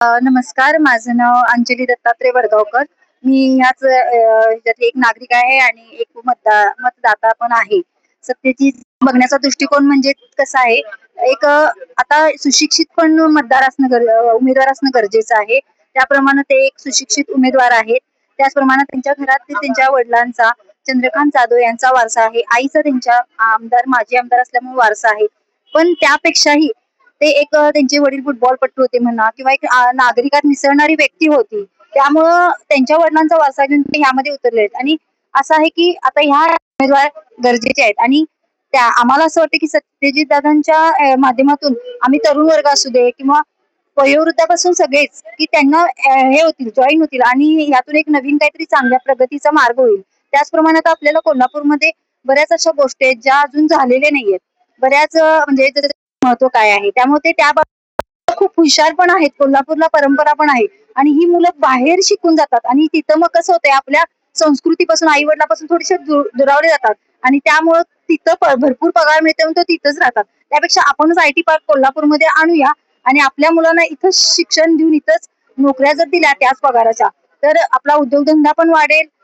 नमस्कार. माझं नाव अंजली दत्तात्रय वडगावकर. मी ह्याच ह्याच्यातली एक नागरिक आहे आणि एक मतदाता पण आहे. सत्तेची बघण्याचा दृष्टिकोन म्हणजे कसा आहे, एक आता सुशिक्षित पण उमेदवार असणं गरजेचं आहे. त्याप्रमाणे ते एक सुशिक्षित उमेदवार आहेत. त्याचप्रमाणे त्यांच्या घरात ते त्यांच्या वडिलांचा, चंद्रकांत जाधव यांचा वारसा आहे. आईचा त्यांच्या माजी आमदार असल्यामुळे वारसा आहे. पण त्यापेक्षाही ते एक त्यांचे वडील फुटबॉलपटू होते म्हणा किंवा एक नागरिकात मिसळणारी व्यक्ती होती. त्यामुळं त्यांच्या वडिलांचा वारसा घेऊन ते ह्यामध्ये उतरले आहेत आणि असं आहे की आता ह्या उमेदवार गरजेचे आहेत आणि त्या आम्हाला असं वाटतं की सत्यजित दादांच्या माध्यमातून आम्ही तरुण वर्ग असू दे किंवा वयोवृद्धापासून सगळेच की त्यांना हे होतील, जॉईन होतील आणि यातून एक नवीन काहीतरी चांगल्या प्रगतीचा मार्ग होईल. त्याचप्रमाणे आता आपल्याला कोल्हापूरमध्ये बऱ्याच अशा गोष्टी आहेत ज्या अजून झालेल्या नाहीयेत. बऱ्याच म्हणजे महत्व काय आहे, त्यामुळे ते त्या खूप हुशार पण आहेत. कोल्हापूरला परंपरा पण आहे आणि ही मुलं बाहेर शिकून जातात आणि तिथं मग कसं होतंय, आपल्या संस्कृतीपासून आई वडिलापासून थोडेसे दुरावले जातात आणि त्यामुळं तिथं भरपूर पगार मिळते म्हणून ते तिथंच राहतात. त्यापेक्षा आपणच आयटी पार्क कोल्हापूरमध्ये आणूया आणि आपल्या मुलांना इथं शिक्षण देऊन इथंच नोकऱ्या जर दिल्या त्याच पगाराच्या, तर आपला उद्योगधंदा पण वाढेल